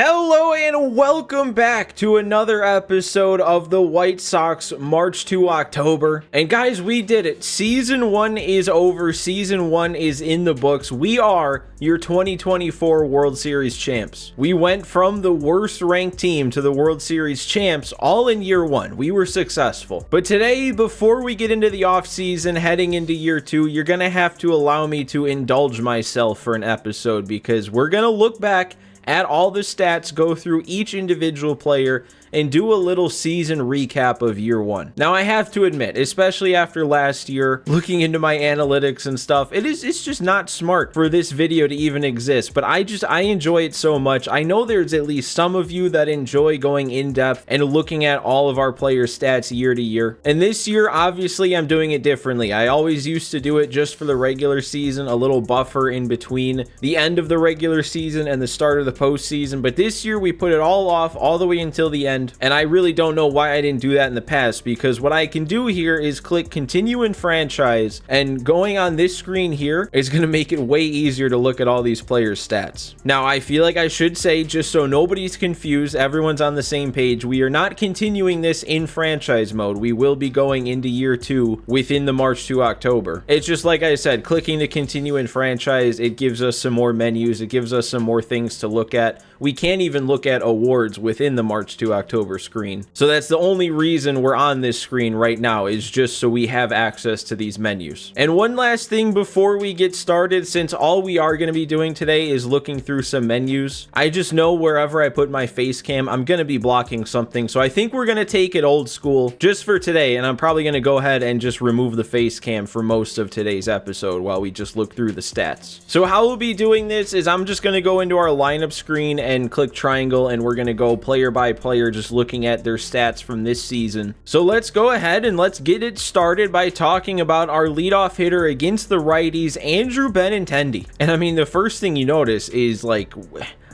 Hello and welcome back to another episode of the White Sox March to October. And guys, we did it. Season 1 is over. Season 1 is in the books. We are your 2024 World Series champs. We went from the worst ranked team to the World Series champs all in year 1. We were successful. But today, before we get into the offseason heading into year 2, you're going to have to allow me to indulge myself for an episode because we're going to look back at all the stats, go through each individual player, and do a little season recap of year 1. Now, I have to admit, especially after last year, looking into my analytics and stuff, it's just not smart for this video to even exist, but I enjoy it so much. I know there's at least some of you that enjoy going in depth and looking at all of our players' stats year to year. And this year, obviously, I'm doing it differently. I always used to do it just for the regular season, a little buffer in between the end of the regular season and the start of the postseason, but this year we put it all off all the way until the end. And I really don't know why I didn't do that in the past, because what I can do here is click continue in franchise, and going on this screen here is going to make it way easier to look at all these players' stats. Now, I feel like I should say, just so nobody's confused, everyone's on the same page, we are not continuing this in franchise mode. We will be going into year 2 within the March to October. It's just like I said, clicking to continue in franchise, it gives us some more menus, it gives us some more things to look at. We can't even look at awards within the March to October screen. So that's the only reason we're on this screen right now, is just so we have access to these menus. And one last thing before we get started, since all we are going to be doing today is looking through some menus, I just know wherever I put my face cam, I'm going to be blocking something. So I think we're going to take it old school just for today. And I'm probably going to go ahead and just remove the face cam for most of today's episode while we just look through the stats. So how we'll be doing this is I'm just going to go into our lineup screen and click triangle, and we're going to go player by player, just looking at their stats from this season. So let's go ahead and let's get it started by talking about our leadoff hitter against the righties, Andrew Benintendi. And I mean, the first thing you notice is, like,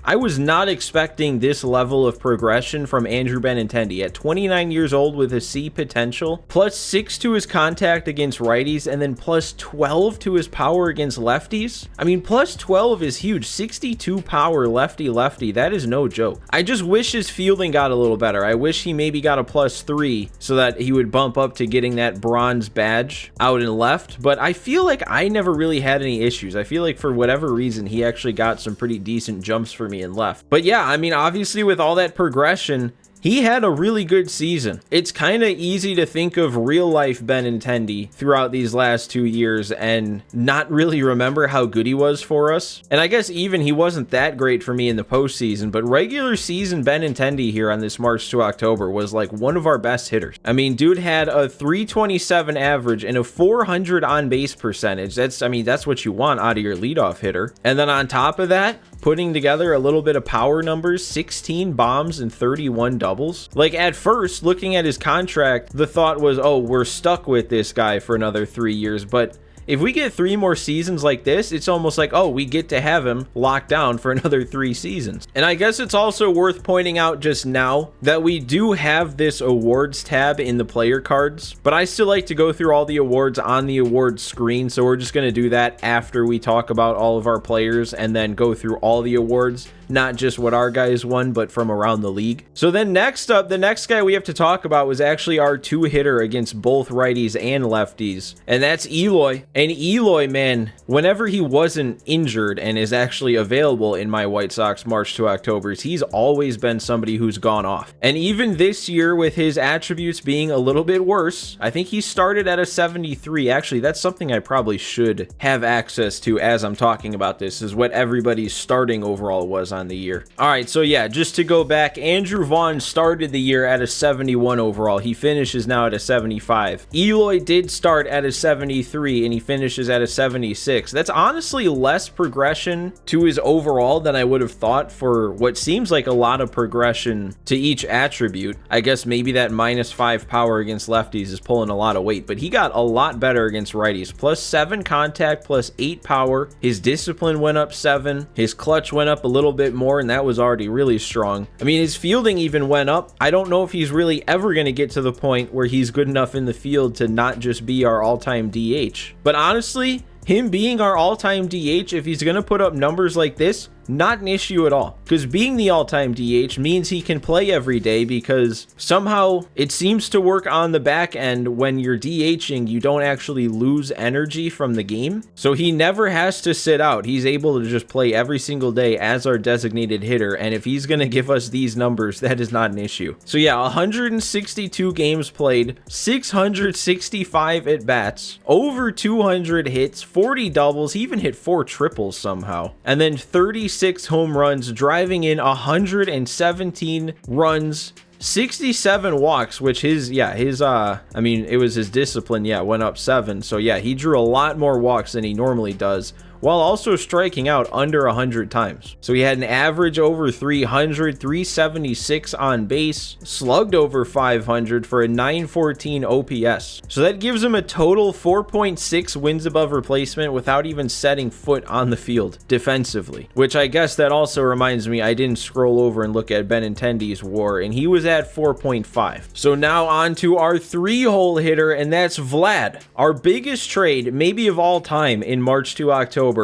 I was not expecting this level of progression from Andrew Benintendi at 29 years old with a C potential, +6 to his contact against righties, and then +12 to his power against lefties. I mean, +12 is huge. 62 power lefty-lefty. That is no joke. I just wish his fielding got a little better. I wish he maybe got a +3 so that he would bump up to getting that bronze badge out in left, but I feel like I never really had any issues. I feel like for whatever reason, he actually got some pretty decent jumps for me and left. But yeah, I mean, obviously with all that progression, he had a really good season. It's kind of easy to think of real life Benintendi throughout these last 2 years and not really remember how good he was for us. And I guess even he wasn't that great for me in the postseason, but regular season Benintendi here on this March to October was like one of our best hitters. I mean, dude had a 327 average and a 400 on base percentage. That's what you want out of your leadoff hitter. And then on top of that, putting together a little bit of power numbers, 16 bombs and 31 doubles. Like, at first, looking at his contract, the thought was, oh, we're stuck with this guy for another 3 years. But if we get 3 more seasons like this, it's almost like, oh, we get to have him locked down for another 3 seasons. And I guess it's also worth pointing out just now that we do have this awards tab in the player cards, but I still like to go through all the awards on the awards screen. So we're just going to do that after we talk about all of our players and then go through all the awards, not just what our guys won, but from around the league. So then next up, the next guy we have to talk about was actually our 2-hitter against both righties and lefties, and that's Eloy. And Eloy, man, whenever he wasn't injured and is actually available in my White Sox March to Octobers, he's always been somebody who's gone off. And even this year, with his attributes being a little bit worse, I think he started at a 73. Actually, that's something I probably should have access to as I'm talking about this, is what everybody's starting overall was on the year. All right, so yeah, just to go back, Andrew Vaughn started the year at a 71 overall. He finishes now at a 75. Eloy did start at a 73 and he finishes at a 76. That's honestly less progression to his overall than I would have thought for what seems like a lot of progression to each attribute. I guess maybe that -5 power against lefties is pulling a lot of weight, but he got a lot better against righties. +7 contact, +8 power. His discipline went up 7. His clutch went up a little bit more, and that was already really strong. I mean, his fielding even went up. I don't know if he's really ever going to get to the point where he's good enough in the field to not just be our all-time DH. But honestly, him being our all-time DH, if he's going to put up numbers like this, not an issue at all. Because being the all-time DH means he can play every day, because somehow it seems to work on the back end. When you're DHing, you don't actually lose energy from the game. So he never has to sit out. He's able to just play every single day as our designated hitter. And if he's going to give us these numbers, that is not an issue. So yeah, 162 games played, 665 at bats, over 200 hits, 40 doubles. He even hit 4 triples somehow. And then 36 home runs, driving in 117 runs, 67 walks, which I mean, it was his discipline, went up 7. So yeah, he drew a lot more walks than he normally does, while also striking out under 100 times. So he had an average over 300, 376 on base, slugged over 500 for a 914 OPS. So that gives him a total 4.6 wins above replacement without even setting foot on the field defensively, which I guess that also reminds me, I didn't scroll over and look at Benintendi's WAR, and he was at 4.5. So now on to our 3-hole hitter, and that's Vlad. Our biggest trade, maybe of all time, in March to October,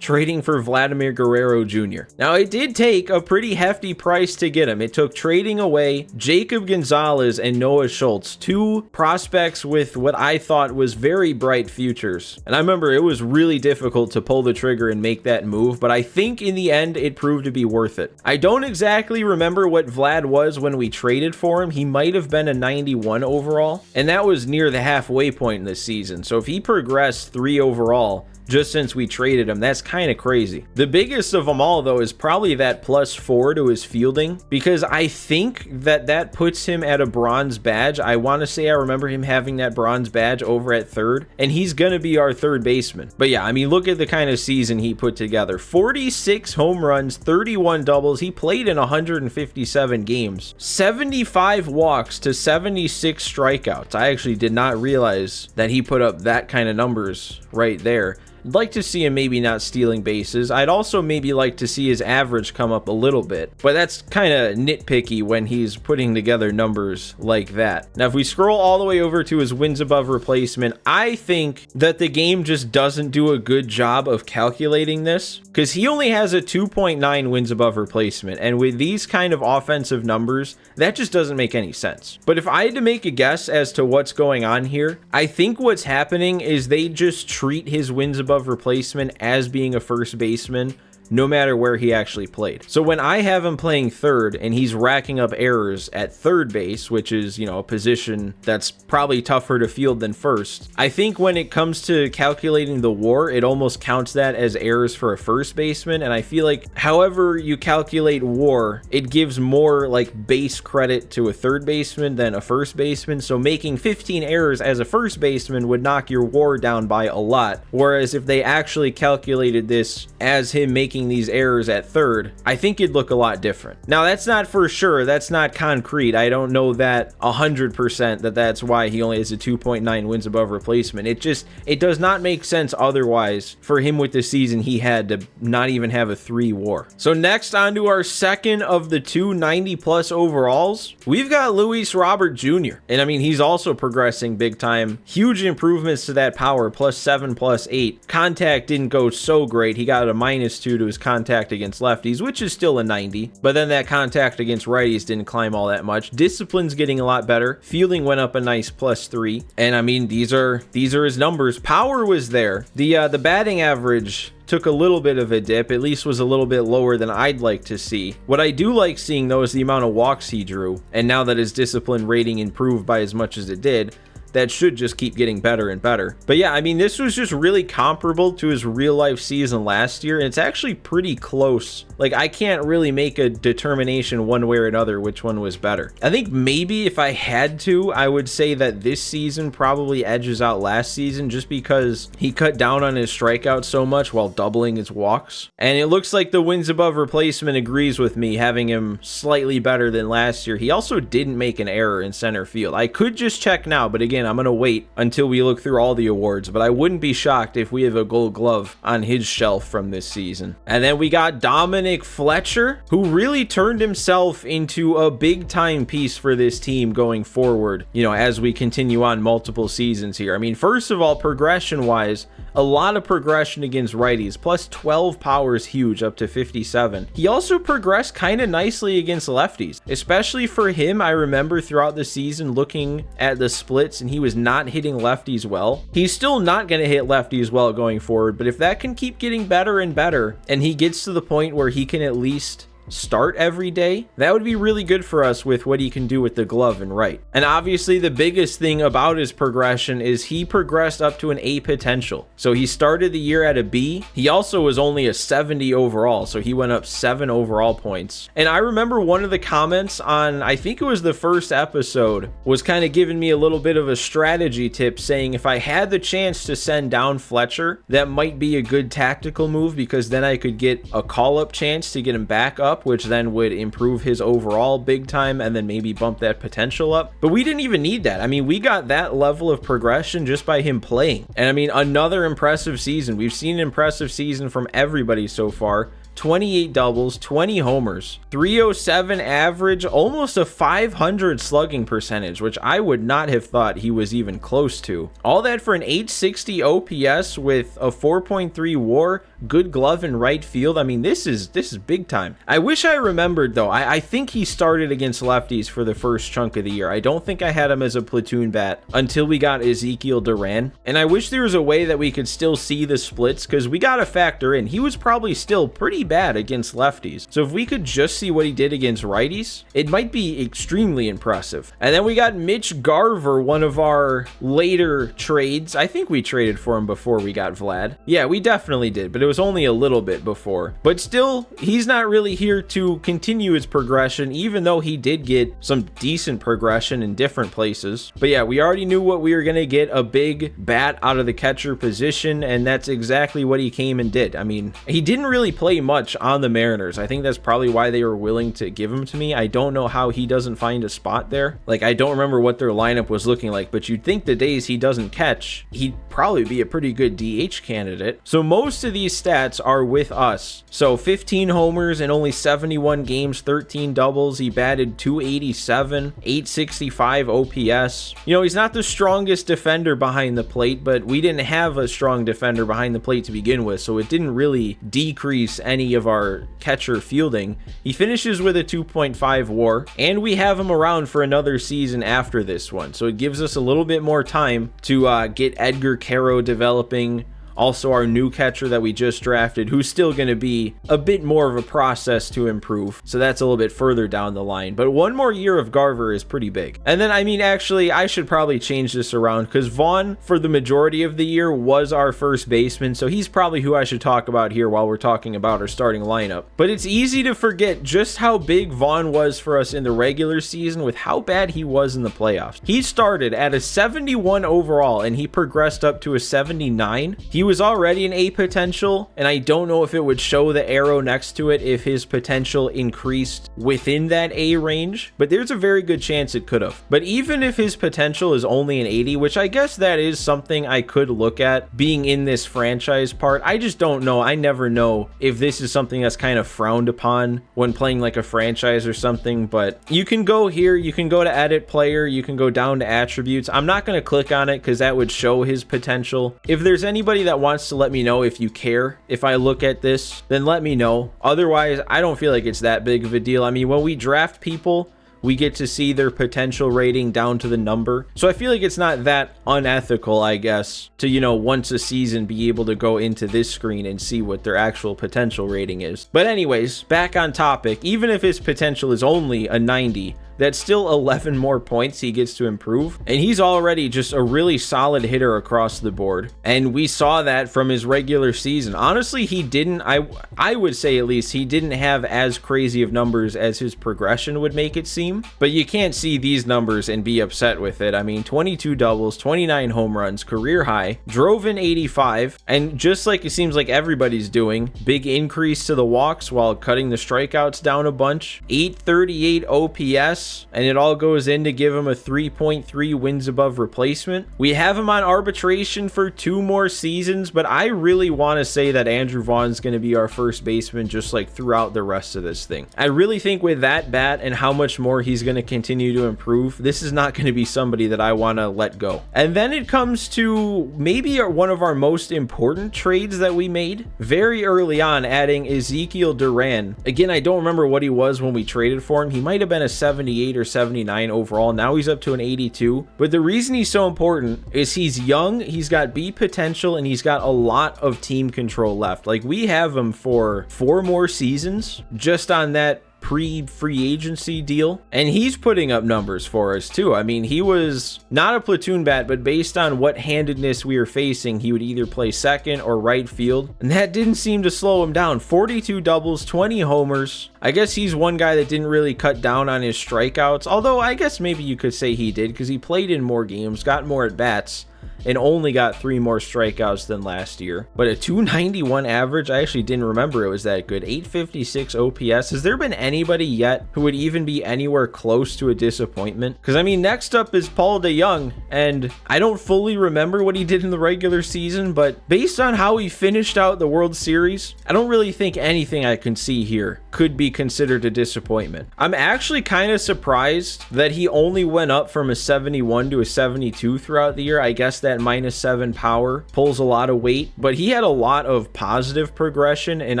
trading for Vladimir Guerrero Jr. Now, it did take a pretty hefty price to get him. It took trading away Jacob Gonzalez and Noah Schultz, 2 prospects with what I thought was very bright futures. And I remember it was really difficult to pull the trigger and make that move, but I think in the end it proved to be worth it. I don't exactly remember what Vlad was when we traded for him. He might have been a 91 overall, and that was near the halfway point in this season. So if he progressed 3 overall just since we traded him, that's kind of crazy. The biggest of them all, though, is probably that +4 to his fielding, because I think that puts him at a bronze badge. I want to say I remember him having that bronze badge over at 3rd, and he's going to be our 3rd baseman. But yeah, I mean, look at the kind of season he put together. 46 home runs, 31 doubles. He played in 157 games, 75 walks to 76 strikeouts. I actually did not realize that he put up that kind of numbers right there. I'd like to see him maybe not stealing bases. I'd also maybe like to see his average come up a little bit, but that's kind of nitpicky when he's putting together numbers like that. Now, if we scroll all the way over to his wins above replacement, I think that the game just doesn't do a good job of calculating this, because he only has a 2.9 wins above replacement, and with these kind of offensive numbers, that just doesn't make any sense. But if I had to make a guess as to what's going on here, I think what's happening is they just treat his wins above replacement as being a first baseman, no matter where he actually played. So when I have him playing 3rd and he's racking up errors at 3rd base, which is, a position that's probably tougher to field than 1st, I think when it comes to calculating the WAR, it almost counts that as errors for a first baseman. And I feel like however you calculate WAR, it gives more like base credit to a 3rd baseman than a first baseman. So making 15 errors as a first baseman would knock your WAR down by a lot. Whereas if they actually calculated this as him making these errors at 3rd, I think it'd look a lot different. Now, that's not for sure. That's not concrete. I don't know that 100% that that's why he only has a 2.9 wins above replacement. It does not make sense otherwise for him with the season he had to not even have a 3 WAR. So next, on to our second of the 2 90+ overalls, we've got Luis Robert Jr. And I mean, he's also progressing big time. Huge improvements to that power, +7, +8. Contact didn't go so great. He got a -2 to his contact against lefties, which is still a 90, but then that contact against righties didn't climb all that much. Discipline's getting a lot better. Fielding went up a nice +3, and I mean, these are his numbers. Power was there. The batting average took a little bit of a dip, at least was a little bit lower than I'd like to see. What I do like seeing, though, is the amount of walks he drew, and now that his discipline rating improved by as much as it did, that should just keep getting better and better. But yeah, I mean, this was just really comparable to his real life season last year, and it's actually pretty close. Like, I can't really make a determination one way or another which one was better. I think maybe if I had to, I would say that this season probably edges out last season, just because he cut down on his strikeouts so much while doubling his walks. And it looks like the wins above replacement agrees with me, having him slightly better than last year. He also didn't make an error in center field. I could just check now, but again, I'm going to wait until we look through all the awards, but I wouldn't be shocked if we have a gold glove on his shelf from this season. And then we got Dominic Fletcher, who really turned himself into a big time piece for this team going forward, as we continue on multiple seasons here. I mean, first of all, progression wise, a lot of progression against righties, plus 12 power is huge, up to 57. He also progressed kind of nicely against lefties, especially for him. I remember throughout the season looking at the splits and he was not hitting lefties well. He's still not going to hit lefties well going forward, but if that can keep getting better and better and he gets to the point where he can at least start every day, that would be really good for us with what he can do with the glove and right. And obviously the biggest thing about his progression is he progressed up to an A potential. So he started the year at a B. He also was only a 70 overall, so he went up 7 overall points. And I remember one of the comments on, I think it was the first episode, was kind of giving me a little bit of a strategy tip, saying if I had the chance to send down Fletcher, that might be a good tactical move, because then I could get a call-up chance to get him back up, which then would improve his overall big time and then maybe bump that potential up. But we didn't even need that. I mean, we got that level of progression just by him playing. And I mean, another impressive season. We've seen an impressive season from everybody so far. 28 doubles, 20 homers, 307 average, almost a 500 slugging percentage, which I would not have thought he was even close to. All that for an 860 OPS with a 4.3 WAR, good glove in right field. I mean, this is big time. I wish I remembered though. I think he started against lefties for the first chunk of the year. I don't think I had him as a platoon bat until we got Ezekiel Duran. And I wish there was a way that we could still see the splits, because we got to factor in he was probably still pretty bad against lefties. So if we could just see what he did against righties, it might be extremely impressive. And then we got Mitch Garver, one of our later trades. I think we traded for him before we got Vlad. Yeah, we definitely did, but it was only a little bit before. But still, he's not really here to continue his progression, even though he did get some decent progression in different places. But yeah, we already knew what we were going to get, a big bat out of the catcher position, and that's exactly what he came and did. I mean, he didn't really play much on the Mariners. I think that's probably why they were willing to give him to me. I don't know how he doesn't find a spot there. Like, I don't remember what their lineup was looking like, but you'd think the days he doesn't catch, he'd probably be a pretty good DH candidate. So most of these stats are with us. So 15 homers in only 71 games, 13 doubles. He batted 287, 865 OPS. You know, he's not the strongest defender behind the plate, but we didn't have a strong defender behind the plate to begin with, so it didn't really decrease any of our catcher fielding. He finishes with a 2.5 WAR, and we have him around for another season after this one, so it gives us a little bit more time to get Edgar Caro developing. Also, our new catcher that we just drafted, who's still going to be a bit more of a process to improve. So that's a little bit further down the line. But one more year of Garver is pretty big. And then, I mean, actually, I should probably change this around, because Vaughn, for the majority of the year, was our first baseman. So he's probably who I should talk about here while we're talking about our starting lineup. But it's easy to forget just how big Vaughn was for us in the regular season with how bad he was in the playoffs. He started at a 71 overall, and he progressed up to a 79. He was already an A potential, and I don't know if it would show the arrow next to it if his potential increased within that A range, but there's a very good chance it could have. But even if his potential is only an 80, which I guess that is something I could look at being in this franchise part, I just don't know. I never know if this is something that's kind of frowned upon when playing like a franchise or something. But you can go here, you can go to edit player, you can go down to attributes. I'm not going to click on it because that would show his potential. If there's anybody that wants to let me know, if you care if I look at this, then let me know. Otherwise, I don't feel like it's that big of a deal. I mean, when we draft people, we get to see their potential rating down to the number. So I feel like it's not that unethical, I guess, to, you know, once a season be able to go into this screen and see what their actual potential rating is. But anyways, back on topic, even if his potential is only a 90, that's still 11 more points he gets to improve. And he's already just a really solid hitter across the board. And we saw that from his regular season. Honestly, he didn't, I would say at least, he didn't have as crazy of numbers as his progression would make it seem. But you can't see these numbers and be upset with it. I mean, 22 doubles, 29 home runs, career high, drove in 85. And just like it seems like everybody's doing, big increase to the walks while cutting the strikeouts down a bunch. 838 OPS. OPS, and it all goes in to give him a 3.3 wins above replacement. We have him on arbitration for 2 more seasons, but I really want to say that Andrew Vaughn's going to be our first baseman just like throughout the rest of this thing. I really think with that bat and how much more he's going to continue to improve, this is not going to be somebody that I want to let go. And then it comes to maybe one of our most important trades that we made very early on, adding Ezekiel Duran. Again, I don't remember what he was when we traded for him. He might have been a 78 or 79 overall. Now he's up to an 82. But the reason he's so important is he's young, he's got B potential, and he's got a lot of team control left. Like, we have him for 4 more seasons just on that pre-free agency deal, and he's putting up numbers for us too. I mean, he was not a platoon bat, but based on what handedness we were facing, he would either play second or right field, and that didn't seem to slow him down. 42 doubles, 20 homers. I guess he's one guy that didn't really cut down on his strikeouts, although I guess maybe you could say he did, because he played in more games, got more at bats, and only got 3 more strikeouts than last year. But a 291 average, I actually didn't remember it was that good. 856 OPS. Has there been anybody yet who would even be anywhere close to a disappointment? Because I mean, next up is Paul DeJong, and I don't fully remember what he did in the regular season, but based on how he finished out the World Series, I don't really think anything I can see here could be considered a disappointment. I'm actually kind of surprised that he only went up from a 71 to a 72 throughout the year. I guess that -7 power pulls a lot of weight, but he had a lot of positive progression, and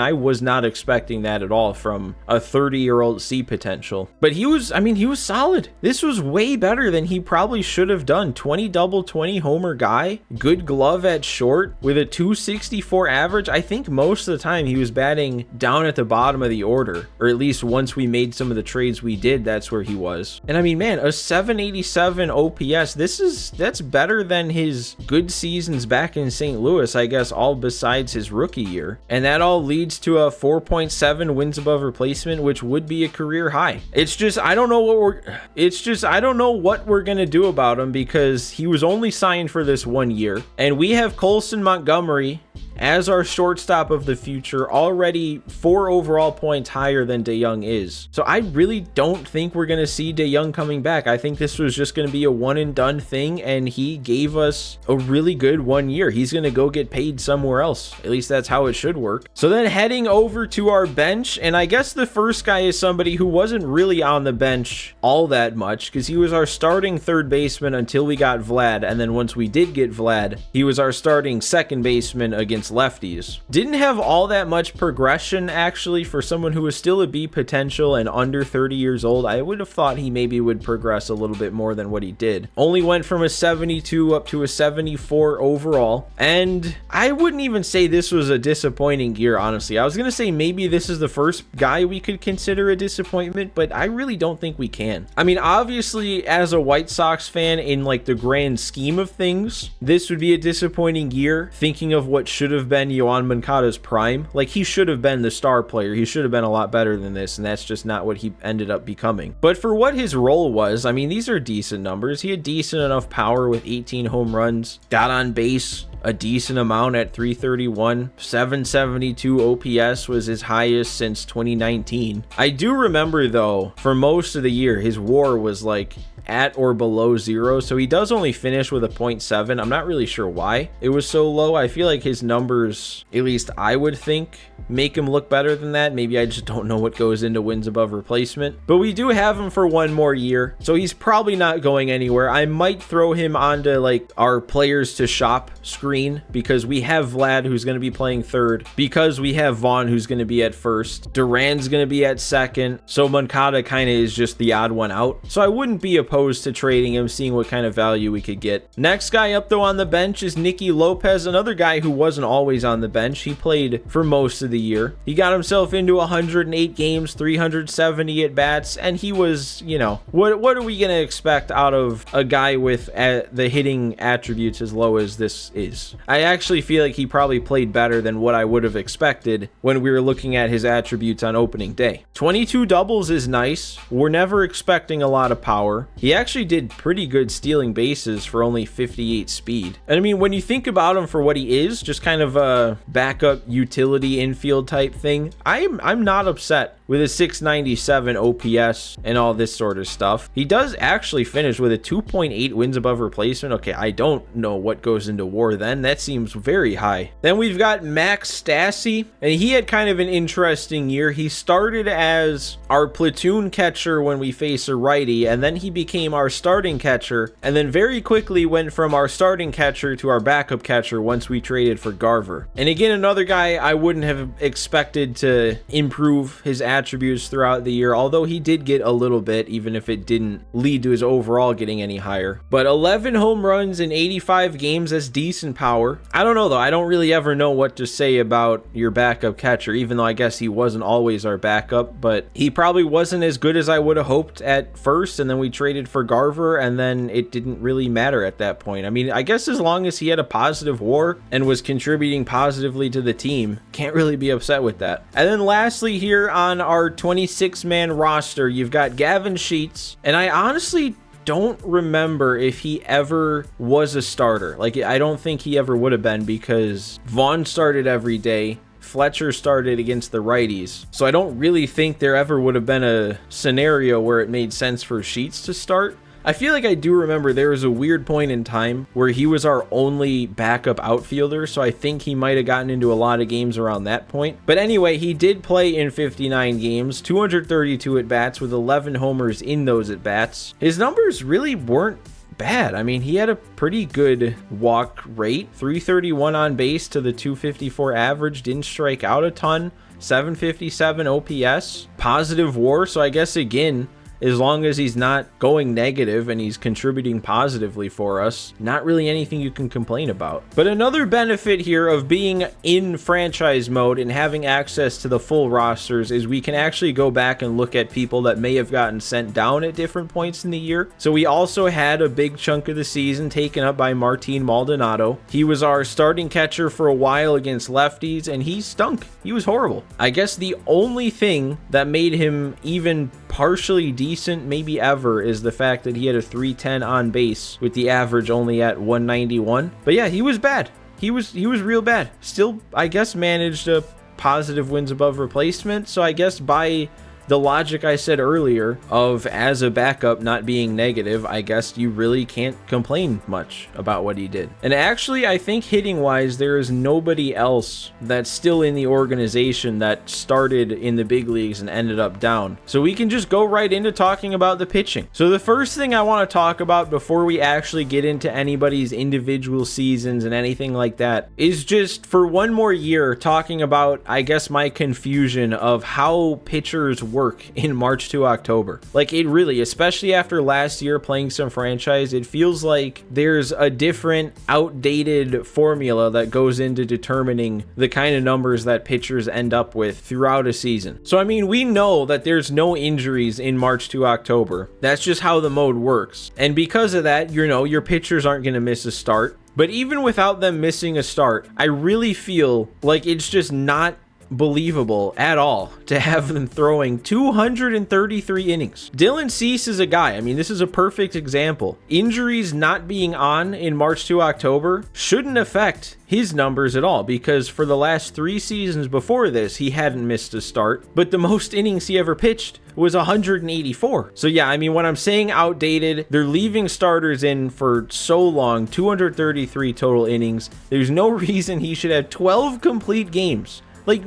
I was not expecting that at all from a 30-year-old C potential. But he was, I mean, he was solid. This was way better than he probably should have done. 20 double, 20 homer guy, good glove at short with a 264 average. I think most of the time he was batting down at the bottom of the order, or at least once we made some of the trades we did, that's where he was. And I mean, man, a 787 OPS, that's better than his good seasons back in St. Louis, I guess, all besides his rookie year. And that all leads to a 4.7 wins above replacement, which would be a career high. It's just, I don't know what we're going to do about him, because he was only signed for this 1 year, and we have Colson Montgomery as our shortstop of the future, already 4 overall points higher than DeJong is. So I really don't think we're going to see DeJong coming back. I think this was just going to be a one and done thing, and he gave us a really good 1 year. He's going to go get paid somewhere else. At least that's how it should work. So then heading over to our bench, and I guess the first guy is somebody who wasn't really on the bench all that much, because he was our starting third baseman until we got Vlad, and then once we did get Vlad, he was our starting second baseman against lefties. Didn't have all that much progression, actually, for someone who was still a B potential and under 30 years old. I would have thought he maybe would progress a little bit more than what he did. Only went from a 72 up to a 74 overall, and I wouldn't even say this was a disappointing year, honestly. I was gonna say maybe this is the first guy we could consider a disappointment, but I really don't think we can. I mean, obviously, as a White Sox fan, in like the grand scheme of things, this would be a disappointing year, thinking of what should have been Yoan Moncada's prime. Like, he should have been the star player. He should have been a lot better than this, and that's just not what he ended up becoming. But for what his role was, I mean, these are decent numbers. He had decent enough power with 18 home runs, got on base a decent amount at 331. 772 OPS was his highest since 2019. I do remember, though, for most of the year, his WAR was like at or below 0, so he does only finish with a 0.7. I'm not really sure why it was so low. I feel like his numbers, at least I would think, make him look better than that. Maybe I just don't know what goes into wins above replacement, but we do have him for 1 more year, so he's probably not going anywhere. I might throw him onto like our players to shop screen, because we have Vlad, who's going to be playing third, because we have Vaughn, who's going to be at first, Duran's going to be at second, so Moncada kind of is just the odd one out. So I wouldn't be opposed to trading him, seeing what kind of value we could get. Next guy up, though, on the bench is Nicky Lopez, another guy who wasn't always on the bench. He played for most of the year. He got himself into 108 games, 370 at bats, and he was, you know, what are we going to expect out of a guy with the hitting attributes as low as this is? I actually feel like he probably played better than what I would have expected when we were looking at his attributes on opening day. 22 doubles is nice. We're never expecting a lot of power. He actually did pretty good stealing bases for only 58 speed. And I mean, when you think about him for what he is, just kind of a backup utility infield type thing, I'm not upset with a 697 OPS and all this sort of stuff. He does actually finish with a 2.8 wins above replacement. Okay, I don't know what goes into WAR then. That seems very high. Then we've got Max Stassi, and he had kind of an interesting year. He started as our platoon catcher when we face a righty, and then he became our starting catcher, and then very quickly went from our starting catcher to our backup catcher once we traded for Garver. And again, another guy I wouldn't have expected to improve his attributes throughout the year, although he did get a little bit, even if it didn't lead to his overall getting any higher. But 11 home runs in 85 games, that's decent power. I don't know though, I don't really ever know what to say about your backup catcher, even though I guess he wasn't always our backup, but he probably wasn't as good as I would have hoped at first, and then we traded for Garver, and then it didn't really matter at that point. I mean, I guess as long as he had a positive WAR and was contributing positively to the team, can't really be upset with that. And then lastly here on our 26-man roster, you've got Gavin Sheets, and I honestly don't remember if he ever was a starter. Like, I don't think he ever would have been, because Vaughn started every day, Fletcher started against the righties, so I don't really think there ever would have been a scenario where it made sense for Sheets to start. I feel like I do remember there was a weird point in time where he was our only backup outfielder, so I think he might have gotten into a lot of games around that point. But anyway, he did play in 59 games, 232 at-bats with 11 homers in those at-bats. His numbers really weren't bad. I mean, he had a pretty good walk rate, 331 on base to the 254 average, didn't strike out a ton, 757 OPS, positive WAR, so I guess again, as long as he's not going negative and he's contributing positively for us, not really anything you can complain about. But another benefit here of being in franchise mode and having access to the full rosters is we can actually go back and look at people that may have gotten sent down at different points in the year. So we also had a big chunk of the season taken up by Martin Maldonado. He was our starting catcher for a while against lefties, and he stunk. He was horrible. I guess the only thing that made him even partially decent, maybe ever, is the fact that he had a 310 on base with the average only at 191. But yeah, he was bad. He was real bad. Still, I guess, managed a positive wins above replacement. So I guess by the logic I said earlier of as a backup not being negative, I guess you really can't complain much about what he did. And actually, I think hitting wise, there is nobody else that's still in the organization that started in the big leagues and ended up down. So we can just go right into talking about the pitching. So the first thing I want to talk about before we actually get into anybody's individual seasons and anything like that is just for one more year talking about, I guess, my confusion of how pitchers work in March to October. Like, it really, especially after last year playing some franchise, it feels like there's a different outdated formula that goes into determining the kind of numbers that pitchers end up with throughout a season. So I mean, we know that there's no injuries in March to October. That's just how the mode works. And because of that, you know, your pitchers aren't going to miss a start. But even without them missing a start, I really feel like it's just not believable at all to have them throwing 233 innings. Dylan Cease is a guy, I mean, this is a perfect example. Injuries not being on in March to October shouldn't affect his numbers at all, because for the last 3 seasons before this, he hadn't missed a start, but the most innings he ever pitched was 184. So yeah, I mean, when I'm saying outdated, they're leaving starters in for so long, 233 total innings. There's no reason he should have 12 complete games. Like,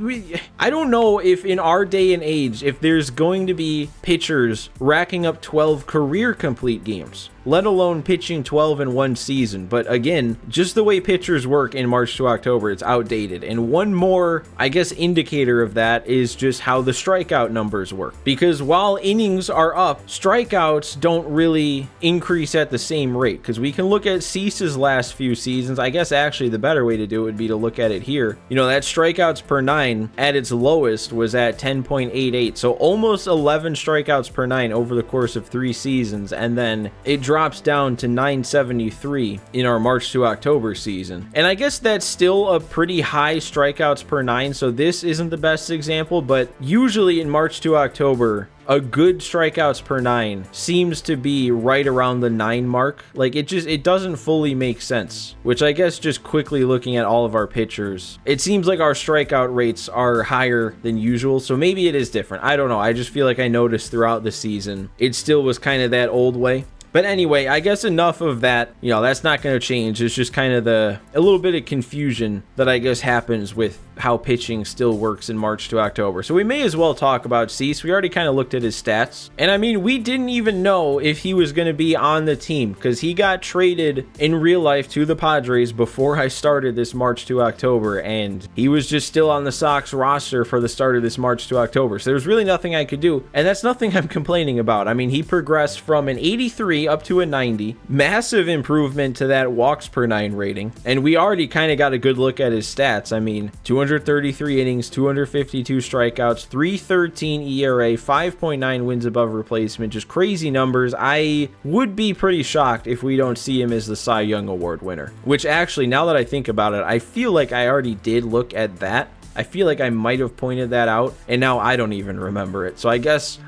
I don't know if in our day and age, if there's going to be pitchers racking up 12 career complete games, let alone pitching 12 in one season. But again, just the way pitchers work in March to October, it's outdated. And one more, I guess, indicator of that is just how the strikeout numbers work. Because while innings are up, strikeouts don't really increase at the same rate. Because we can look at Cease's last few seasons. I guess actually the better way to do it would be to look at it here. You know, that strikeouts per 9 at its lowest was at 10.88. So almost 11 strikeouts per 9 over the course of 3 seasons. And then it drops down to 973 in our March to October season. And I guess that's still a pretty high strikeouts per 9, so this isn't the best example, but usually in March to October, a good strikeouts per 9 seems to be right around the 9 mark. Like it doesn't fully make sense, which I guess just quickly looking at all of our pitchers, it seems like our strikeout rates are higher than usual. So maybe it is different. I don't know. I just feel like I noticed throughout the season, it still was kind of that old way. But anyway, I guess enough of that. You know, that's not going to change. It's just kind of a little bit of confusion that I guess happens with how pitching still works in March to October. So we may as well talk about Cease. We already kind of looked at his stats. And I mean, we didn't even know if he was going to be on the team because he got traded in real life to the Padres before I started this March to October. And he was just still on the Sox roster for the start of this March to October. So there was really nothing I could do. And that's nothing I'm complaining about. I mean, he progressed from an 83 up to a 90. Massive improvement to that walks per 9 rating. And we already kind of got a good look at his stats. I mean, 233 innings, 252 strikeouts, 3.13 ERA, 5.9 wins above replacement. Just crazy numbers. I would be pretty shocked if we don't see him as the Cy Young Award winner, which actually, now that I think about it, I feel like I already did look at that. I feel like I might have pointed that out, and now I don't even remember it. So I guess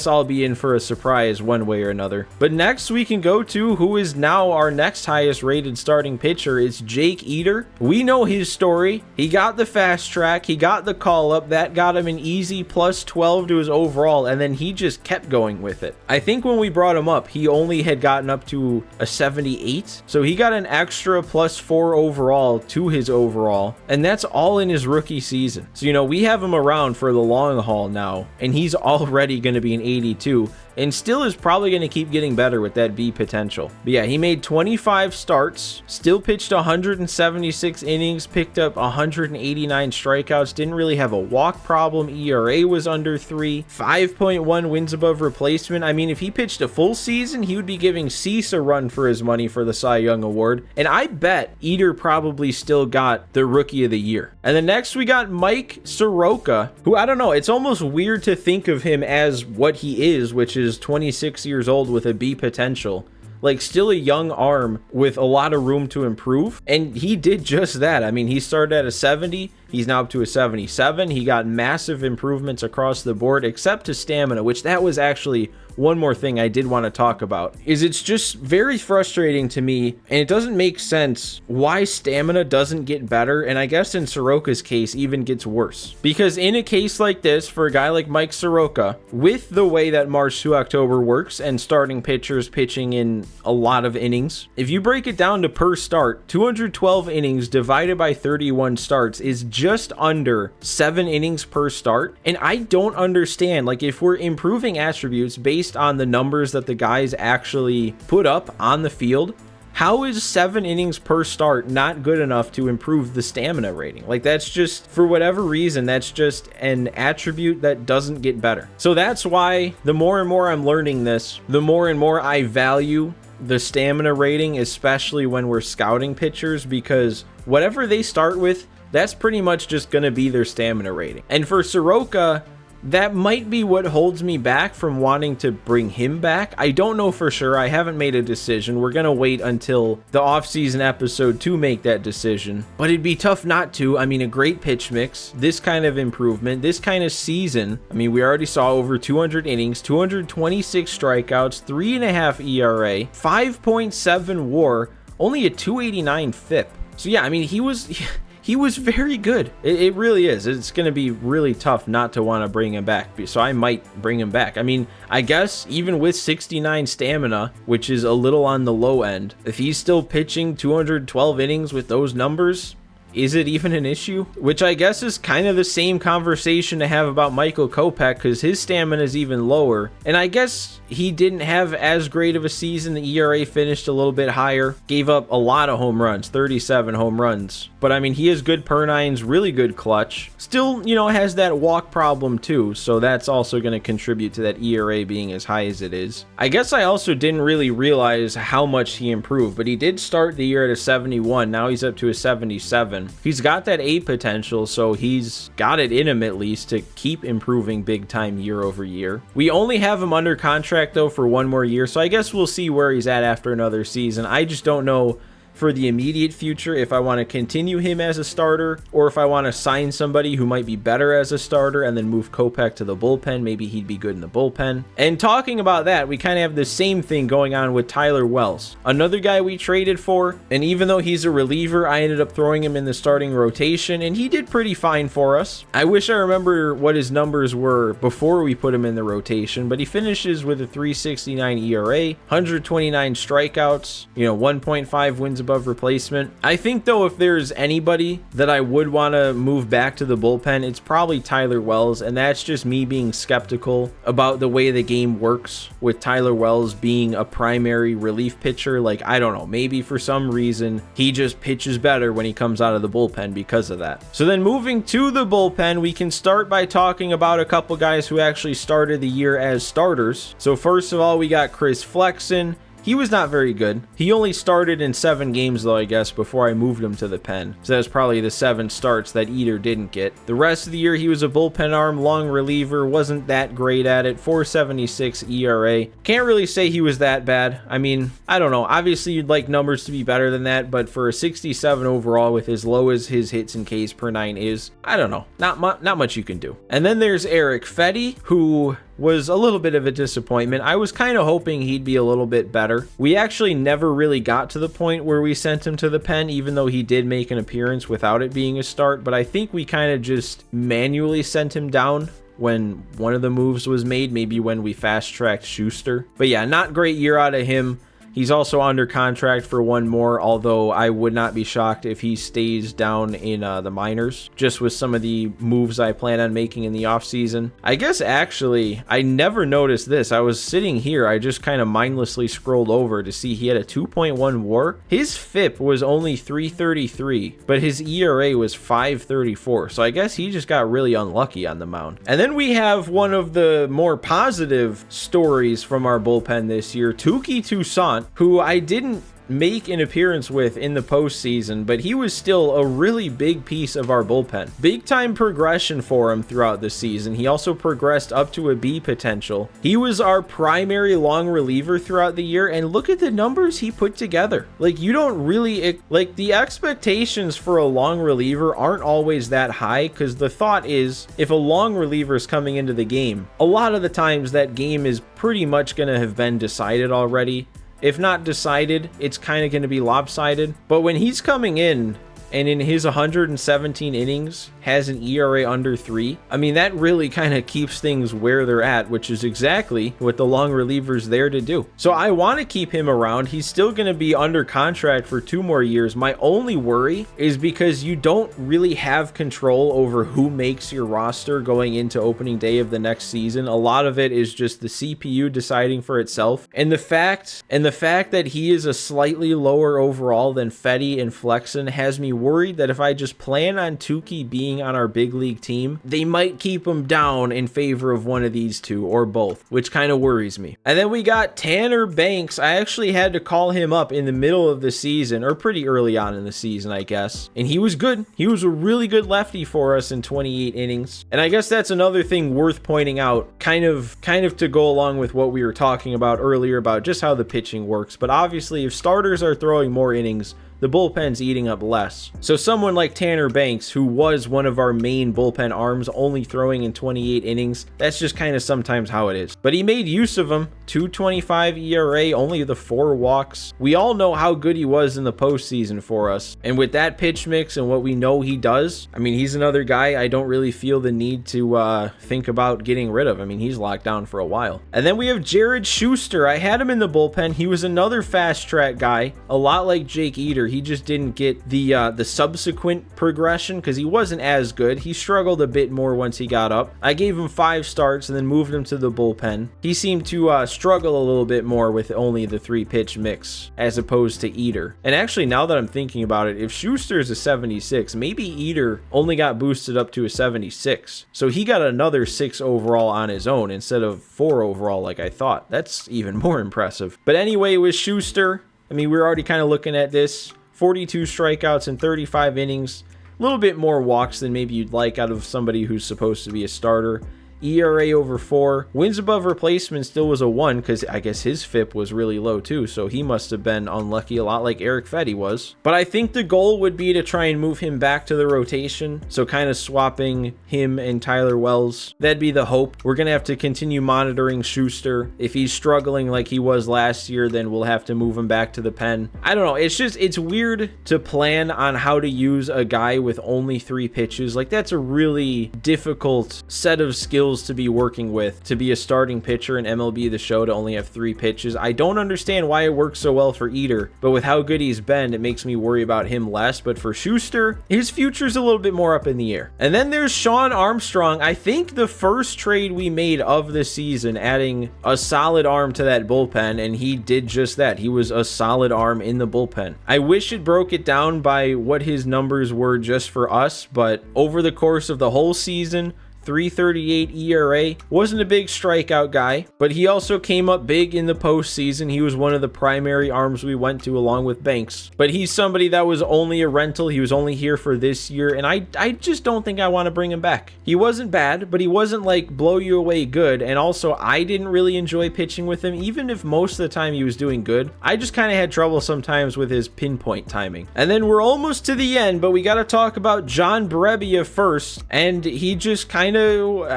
I'll be in for a surprise one way or another. But next we can go to who is now our next highest rated starting pitcher. It's Jake Eder. We know his story. He got the fast track. He got the call up. That got him an easy plus 12 to his overall, and then he just kept going with it. I think when we brought him up, he only had gotten up to a 78. So he got an extra plus 4 overall to his overall, and that's all in his rookie season. So, you know, we have him around for the long haul now, and he's already going to be an 82 and still is probably going to keep getting better with that B potential. But yeah, he made 25 starts, still pitched 176 innings, picked up 189 strikeouts, didn't really have a walk problem. ERA was under 3, 5.1 wins above replacement. I mean, if he pitched a full season, he would be giving Cease a run for his money for the Cy Young Award. And I bet Eder probably still got the Rookie of the Year. And then next we got Mike Soroka, who, I don't know, it's almost weird to think of him as what he is, which is 26 years old with a B potential. Like, still a young arm with a lot of room to improve. And he did just that. I mean, he started at a 70. He's now up to a 77. He got massive improvements across the board, except to stamina, which that was actually one more thing I did want to talk about. Is it's just very frustrating to me, and it doesn't make sense why stamina doesn't get better, and I guess in Soroka's case even gets worse. Because in a case like this, for a guy like Mike Soroka, with the way that March to October works and starting pitchers pitching in a lot of innings, if you break it down to per start, 212 innings divided by 31 starts is just under 7 innings per start. And I don't understand, like, if we're improving attributes based on the numbers that the guys actually put up on the field, how is 7 innings per start not good enough to improve the stamina rating? Like, that's just, for whatever reason, that's just an attribute that doesn't get better. So that's why the more and more I'm learning this, the more and more I value the stamina rating, especially when we're scouting pitchers, because whatever they start with, that's pretty much just going to be their stamina rating. And for Soroka, that might be what holds me back from wanting to bring him back. I don't know for sure. I haven't made a decision. We're going to wait until the offseason episode to make that decision. But it'd be tough not to. I mean, a great pitch mix, this kind of improvement, this kind of season. I mean, we already saw over 200 innings, 226 strikeouts, 3.5 ERA, 5.7 WAR, only a 289 FIP. So yeah, I mean, he was very good. It really is. It's going to be really tough not to want to bring him back. So I might bring him back. I mean, I guess even with 69 stamina, which is a little on the low end, if he's still pitching 212 innings with those numbers, is it even an issue? Which I guess is kind of the same conversation to have about Michael Kopech, because his stamina is even lower. And I guess he didn't have as great of a season. The ERA finished a little bit higher, gave up a lot of home runs, 37 home runs. But I mean, he has good per nines, really good clutch. Still, you know, has that walk problem too. So that's also going to contribute to that ERA being as high as it is. I guess I also didn't really realize how much he improved, but he did start the year at a 71. Now he's up to a 77. He's got that A potential, so he's got it in him at least to keep improving big time year over year. We only have him under contract though for one more year, so I guess we'll see where he's at after another season. I just don't know for the immediate future if I want to continue him as a starter, or if I want to sign somebody who might be better as a starter and then move Kopech to the bullpen. Maybe he'd be good in the bullpen. And talking about that, we kind of have the same thing going on with Tyler Wells, another guy we traded for, and even though he's a reliever, I ended up throwing him in the starting rotation, and he did pretty fine for us. I wish I remember what his numbers were before we put him in the rotation, but he finishes with a 3.69 ERA, 129 strikeouts, 1.5 wins above replacement. I think though, if there's anybody that I would want to move back to the bullpen, it's probably Tyler Wells, and that's just me being skeptical about the way the game works with Tyler Wells being a primary relief pitcher. Like, I don't know, maybe for some reason he just pitches better when he comes out of the bullpen because of that. So then moving to the bullpen, we can start by talking about a couple guys who actually started the year as starters. So first of all, we got Chris Flexen. He was not very good. He only started in 7 games though, I guess, before I moved him to the pen. So that's probably the 7 starts that Eater didn't get. The rest of the year, he was a bullpen arm, long reliever, wasn't that great at it, 4.76 ERA. Can't really say he was that bad. I mean, I don't know. Obviously, you'd like numbers to be better than that, but for a 67 overall with as low as his hits and Ks per 9 is, I don't know. Not much you can do. And then there's Eric Fetty, who was a little bit of a disappointment. I was kind of hoping he'd be a little bit better. We actually never really got to the point where we sent him to the pen, even though he did make an appearance without it being a start, but I think we kind of just manually sent him down when one of the moves was made, maybe when we fast-tracked Schuster. But yeah, not great year out of him. He's also under contract for 1 more, although I would not be shocked if he stays down in the minors, just with some of the moves I plan on making in the offseason. I guess actually, I never noticed this. I was sitting here, I just kind of mindlessly scrolled over to see he had a 2.1 WAR. His FIP was only 333, but his ERA was 534, so I guess he just got really unlucky on the mound. And then we have one of the more positive stories from our bullpen this year, Touki Toussaint, who I didn't make an appearance with in the postseason, but he was still a really big piece of our bullpen. Big time progression for him throughout the season. He also progressed up to a B potential. He was our primary long reliever throughout the year, and look at the numbers he put together. Like, you don't really, like, the expectations for a long reliever aren't always that high, because the thought is, if a long reliever is coming into the game, a lot of the times that game is pretty much going to have been decided already. If not decided, it's kind of going to be lopsided. But when he's coming in and in his 117 innings has an ERA under 3, I mean, that really kind of keeps things where they're at, which is exactly what the long reliever's there to do. So I want to keep him around. He's still going to be under contract for 2 more years. My only worry is because you don't really have control over who makes your roster going into opening day of the next season. A lot of it is just the CPU deciding for itself. And the fact that he is a slightly lower overall than Fetty and Flexen has me worried that if I just plan on Touki being on our big league team, they might keep him down in favor of one of these two or both, which kind of worries me. And then we got Tanner Banks. I actually had to call him up in the middle of the season, or pretty early on in the season, I guess. And he was good. He was a really good lefty for us in 28 innings. And I guess that's another thing worth pointing out, kind of to go along with what we were talking about earlier about just how the pitching works. But obviously, if starters are throwing more innings, the bullpen's eating up less. So someone like Tanner Banks, who was one of our main bullpen arms, only throwing in 28 innings, that's just kind of sometimes how it is. But he made use of them. 2.25 ERA, only the 4 walks. We all know how good he was in the postseason for us. And with that pitch mix and what we know he does, I mean, he's another guy I don't really feel the need to think about getting rid of. I mean, he's locked down for a while. And then we have Jared Schuster. I had him in the bullpen. He was another fast track guy, a lot like Jake Eater. He just didn't get the subsequent progression because he wasn't as good. He struggled a bit more once he got up. I gave him 5 starts and then moved him to the bullpen. He seemed to struggle a little bit more with only the 3 pitch mix as opposed to Eater. And actually, now that I'm thinking about it, if Schuster is a 76, maybe Eater only got boosted up to a 76. So he got another 6 overall on his own instead of 4 overall like I thought. That's even more impressive. But anyway, with Schuster, I mean, we're already kind of looking at this. 42 strikeouts in 35 innings. A little bit more walks than maybe you'd like out of somebody who's supposed to be a starter. ERA over 4. Wins above replacement still was a 1 because I guess his FIP was really low too, so he must have been unlucky a lot like Eric Fetty was. But I think the goal would be to try and move him back to the rotation, so kind of swapping him and Tyler Wells. That'd be the hope. We're going to have to continue monitoring Schuster. If he's struggling like he was last year, then we'll have to move him back to the pen. I don't know. It's weird to plan on how to use a guy with only 3 pitches. Like, that's a really difficult set of skills to be working with, to be a starting pitcher in MLB The Show to only have 3 pitches. I don't understand why it works so well for Eater, but with how good he's been, it makes me worry about him less. But for Schuster, his future's a little bit more up in the air. And then there's Sean Armstrong. I think the first trade we made of the season, adding a solid arm to that bullpen, and he did just that. He was a solid arm in the bullpen. I wish it broke it down by what his numbers were just for us, but over the course of the whole season, 3.38 ERA, wasn't a big strikeout guy, but he also came up big in the postseason. He was one of the primary arms we went to along with Banks, but he's somebody that was only a rental. He was only here for this year, and I just don't think I want to bring him back. He wasn't bad, but he wasn't like blow you away good, and also I didn't really enjoy pitching with him, even if most of the time he was doing good. I just kind of had trouble sometimes with his pinpoint timing. And then we're almost to the end, but we got to talk about John Brebbia first, and he just kind of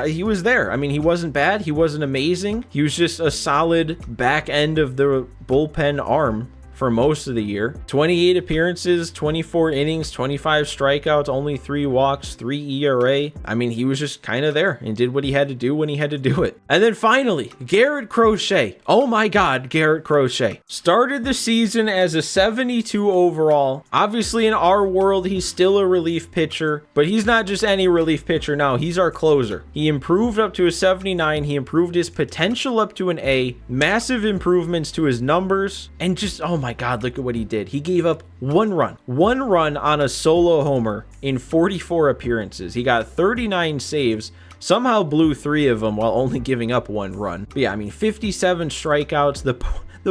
he was there. I mean, he wasn't bad. He wasn't amazing. He was just a solid back end of the bullpen arm for most of the year. 28 appearances, 24 innings, 25 strikeouts, only 3 walks, 3 ERA. I mean, he was just kind of there and did what he had to do when he had to do it. And then finally, Garrett Crochet. Oh my God, Garrett Crochet. Started the season as a 72 overall. Obviously, in our world, he's still a relief pitcher, but he's not just any relief pitcher now. He's our closer. He improved up to a 79. He improved his potential up to an A. Massive improvements to his numbers. And just, oh my God, look at what he did. He gave up one run on a solo homer in 44 appearances. He got 39 saves, somehow blew 3 of them while only giving up 1 run. But yeah, I mean, 57 strikeouts. The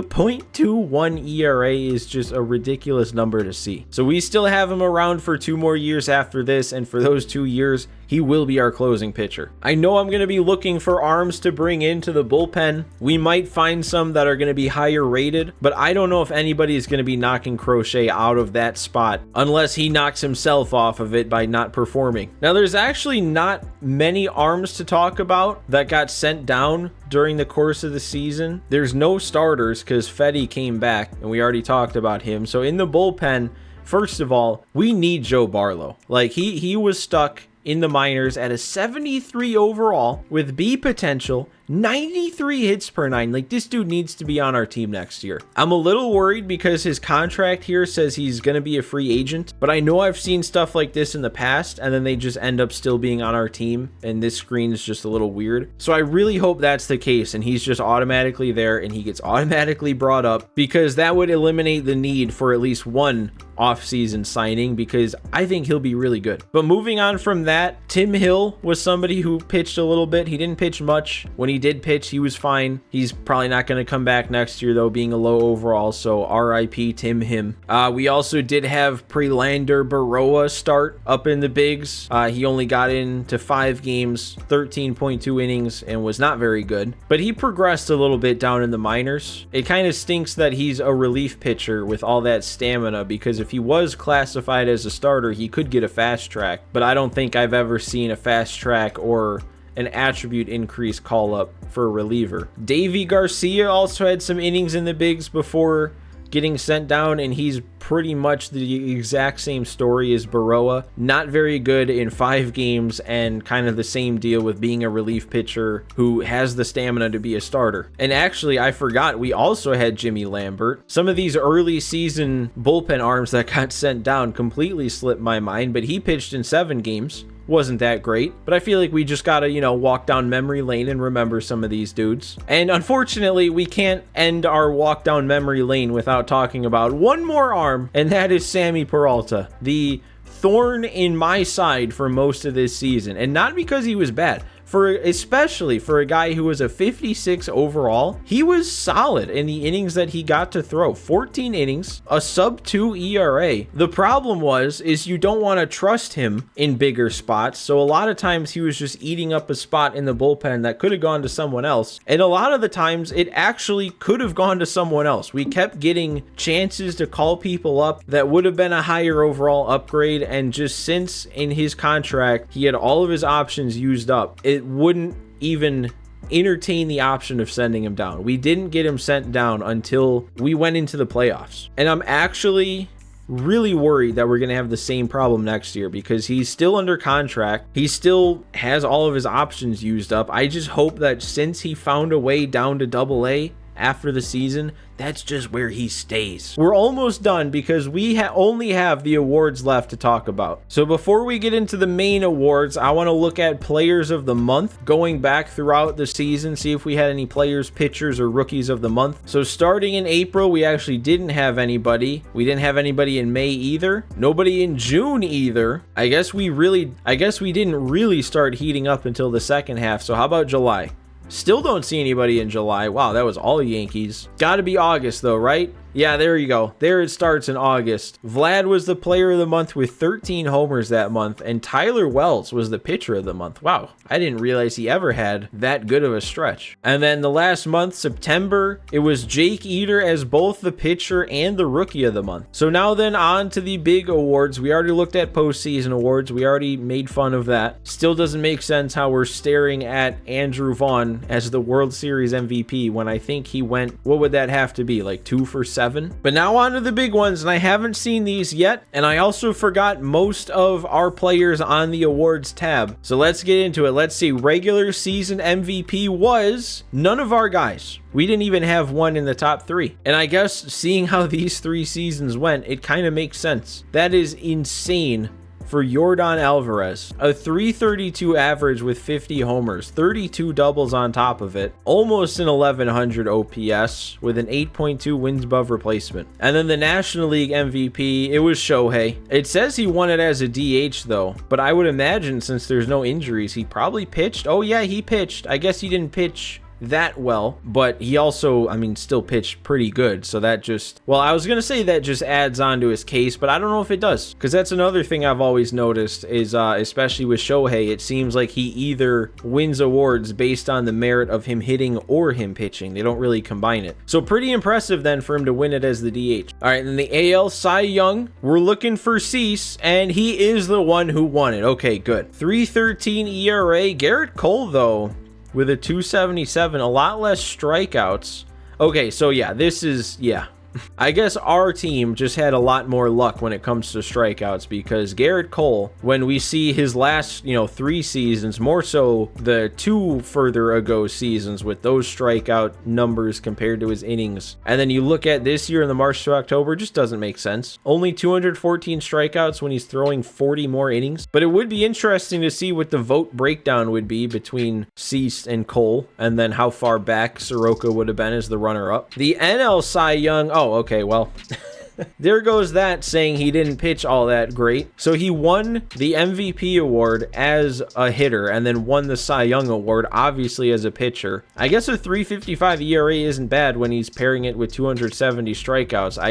.21 ERA is just a ridiculous number to see. So we still have him around for 2 more years after this, and for those 2 years, he will be our closing pitcher. I know I'm going to be looking for arms to bring into the bullpen. We might find some that are going to be higher rated, but I don't know if anybody is going to be knocking Crochet out of that spot unless he knocks himself off of it by not performing. Now, there's actually not many arms to talk about that got sent down during the course of the season. There's no starters because Fetty came back, and we already talked about him. So in the bullpen, first of all, we need Joe Barlow. Like, he was stuck in the minors at a 73 overall with B potential, 93 hits per 9. Like, this dude needs to be on our team next year. I'm a little worried because his contract here says he's going to be a free agent, but I know I've seen stuff like this in the past, and then they just end up still being on our team, and this screen is just a little weird. So I really hope that's the case, and he's just automatically there, and he gets automatically brought up, because that would eliminate the need for at least one off-season signing, because I think he'll be really good. But moving on from that, Tim Hill was somebody who pitched a little bit. He didn't pitch much. When he did pitch, he was fine. He's probably not going to come back next year, though, being a low overall, so RIP Tim him. We also did have Prelander Baroa start up in the bigs. He only got into 5 games, 13.2 innings, and was not very good, but he progressed a little bit down in the minors. It kind of stinks that he's a relief pitcher with all that stamina, because if he was classified as a starter, he could get a fast track, but I don't think I've ever seen a fast track or an attribute increase call up for a reliever. Davy Garcia also had some innings in the bigs before getting sent down, and he's pretty much the exact same story as Baroa. Not very good in 5 games, and kind of the same deal with being a relief pitcher who has the stamina to be a starter. And actually, I forgot, we also had Jimmy Lambert. Some of these early season bullpen arms that got sent down completely slipped my mind, but he pitched in 7 games. Wasn't that great, but I feel like we just gotta, walk down memory lane and remember some of these dudes. And unfortunately, we can't end our walk down memory lane without talking about one more arm, and that is Sammy Peralta, the thorn in my side for most of this season. And not because he was bad, especially for a guy who was a 56 overall, he was solid in the innings that he got to throw. 14 innings, a sub-2 ERA. The problem is you don't want to trust him in bigger spots, so a lot of times he was just eating up a spot in the bullpen that could have gone to someone else, and a lot of the times it actually could have gone to someone else. We kept getting chances to call people up that would have been a higher overall upgrade, and just since in his contract he had all of his options used up, it wouldn't even entertain the option of sending him down. We didn't get him sent down until we went into the playoffs, and I'm actually really worried that we're going to have the same problem next year because he's still under contract. He still has all of his options used up. I just hope that since he found a way down to AA after the season, that's just where he stays. We're almost done because we only have the awards left to talk about. So before we get into the main awards, I want to look at players of the month, going back throughout the season, see if we had any players, pitchers, or rookies of the month. So starting in April, we actually didn't have anybody. We didn't have anybody in May either. Nobody in June either. I guess we didn't really start heating up until the second half. So how about July? Still don't see anybody in July. Wow, that was all Yankees. Gotta be August though, right? Yeah, there you go. There it starts in August. Vlad was the player of the month with 13 homers that month, and Tyler Wells was the pitcher of the month. Wow, I didn't realize he ever had that good of a stretch. And then the last month, September, it was Jake Eater as both the pitcher and the rookie of the month. So now then on to the big awards. We already looked at postseason awards. We already made fun of that. Still doesn't make sense how we're staring at Andrew Vaughn as the World Series MVP when I think he went, what would that have to be, like 2 for 7? But now on to the big ones, and I haven't seen these yet, and I also forgot most of our players on the awards tab. So let's get into it. Let's see. Regular season MVP was none of our guys. We didn't even have one in the top 3. And I guess seeing how these 3 seasons went, it kind of makes sense. That is insane for Yordan Alvarez. A 332 average with 50 homers, 32 doubles on top of it, almost an 1100 OPS with an 8.2 wins above replacement. And then the National League MVP, it was Shohei. It says he won it as a DH though, but I would imagine since there's no injuries, he probably pitched. Oh yeah, he pitched. I guess he didn't pitch that well, but he also, I mean, still pitched pretty good. So that just, well, I was gonna say that just adds on to his case, but I don't know if it does, because that's another thing I've always noticed is especially with Shohei, it seems like he either wins awards based on the merit of him hitting or him pitching. They don't really combine it. So pretty impressive then for him to win it as the DH. All right, and then the AL Cy Young, we're looking for Cease, and he is the one who won it. Okay, good. 3.13 ERA. Garrett Cole though, with a 277, a lot less strikeouts. Okay, so yeah, this is, yeah. I guess our team just had a lot more luck when it comes to strikeouts, because Garrett Cole, when we see his last, 3 seasons, more so the 2 further ago seasons with those strikeout numbers compared to his innings, and then you look at this year in the March to October, just doesn't make sense. Only 214 strikeouts when he's throwing 40 more innings. But it would be interesting to see what the vote breakdown would be between Cease and Cole, and then how far back Soroka would have been as the runner-up. The NL Cy Young, oh, okay, well, there goes that, saying he didn't pitch all that great. So he won the MVP award as a hitter and then won the Cy Young award, obviously, as a pitcher. I guess a 3.55 ERA isn't bad when he's pairing it with 270 strikeouts.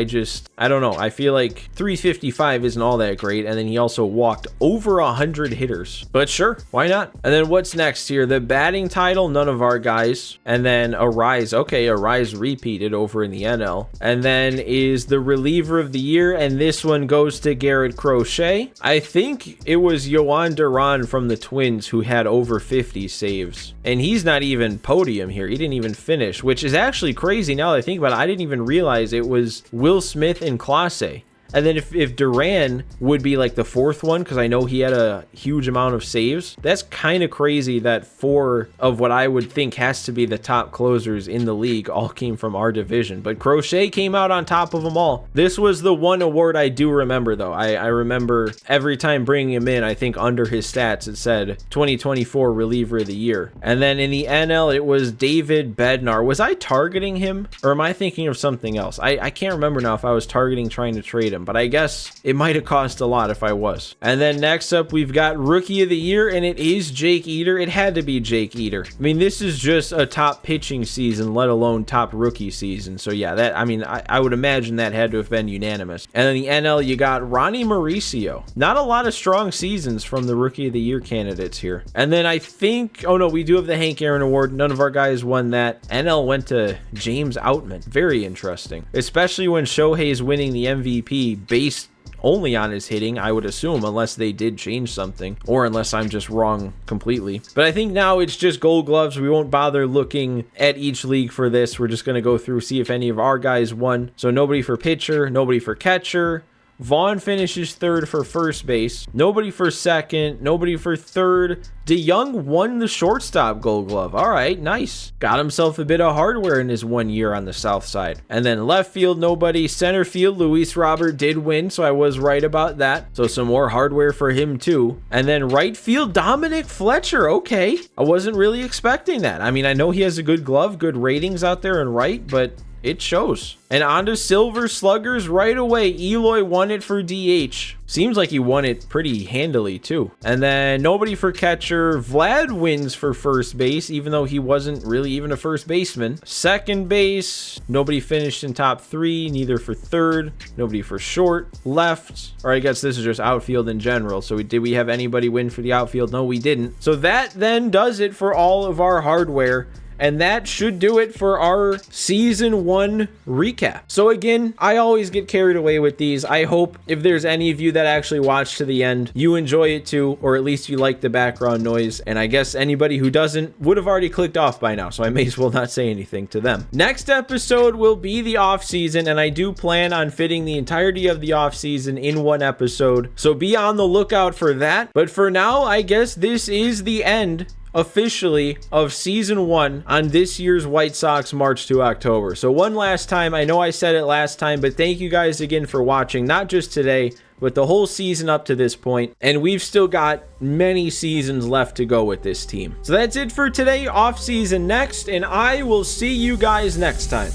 I don't know. I feel like 3.55 isn't all that great. And then he also walked over 100 hitters. But sure, why not? And then what's next here? The batting title, none of our guys. And then Arise. Okay, Arise repeated over in the NL. And then is the reliever of the year, and this one goes to Garrett Crochet. I think it was Yohan Duran from the Twins who had over 50 saves, and he's not even podium here. He didn't even finish, which is actually crazy now that I think about it. I didn't even realize it was Will Smith and Clase. And then if Duran would be like the 4th one, because I know he had a huge amount of saves, that's kind of crazy that 4 of what I would think has to be the top closers in the league all came from our division. But Crochet came out on top of them all. This was the one award I do remember, though. I remember every time bringing him in, I think under his stats, it said 2024 Reliever of the Year. And then in the NL, it was David Bednar. Was I targeting him, or am I thinking of something else? I can't remember now if I was targeting trying to trade him. him, but I guess it might have cost a lot if I was. And then next up, we've got Rookie of the Year, and it is Jake Eder. It had to be Jake Eder. I mean, this is just a top pitching season, let alone top rookie season. So yeah, that, I mean, I would imagine that had to have been unanimous. And then the NL, you got Ronnie Mauricio. Not a lot of strong seasons from the Rookie of the Year candidates here. And then I think, oh no, we do have the Hank Aaron Award. None of our guys won that. NL went to James Outman. Very interesting, especially when Shohei's winning the MVP based only on his hitting, I would assume, unless they did change something, or unless I'm just wrong completely. But I think now it's just Gold Gloves. We won't bother looking at each league for this. We're just going to go through, see if any of our guys won. So nobody for pitcher, nobody for catcher. Vaughn finishes third for first base. Nobody for second. Nobody for third. DeYoung won the shortstop Gold Glove. All right, nice. Got himself a bit of hardware in his 1 year on the south side. And then left field, nobody. Center field, Luis Robert did win, so I was right about that. So some more hardware for him too. And then right field, Dominic Fletcher. Okay, I wasn't really expecting that. I mean, I know he has a good glove, good ratings out there in right, but it shows. And on to Silver Sluggers right away. Eloy won it for DH. Seems like he won it pretty handily too. And then nobody for catcher. Vlad wins for first base, even though he wasn't really even a first baseman. Second base, nobody finished in top three, neither for third, nobody for short. Left, or I guess this is just outfield in general. So did we have anybody win for the outfield? No, we didn't. So that then does it for all of our hardware. And that should do it for our season 1 recap. So again, I always get carried away with these. I hope if there's any of you that actually watch to the end, you enjoy it too, or at least you like the background noise. And I guess anybody who doesn't would have already clicked off by now, so I may as well not say anything to them. Next episode will be the off season, and I do plan on fitting the entirety of the off season in one episode. So be on the lookout for that. But for now, I guess this is the end officially of season 1 on this year's White Sox March to October. So one last time, I know I said it last time, but thank you guys again for watching, not just today, but the whole season up to this point. And we've still got many seasons left to go with this team. So that's it for today. Off season next, and I will see you guys next time.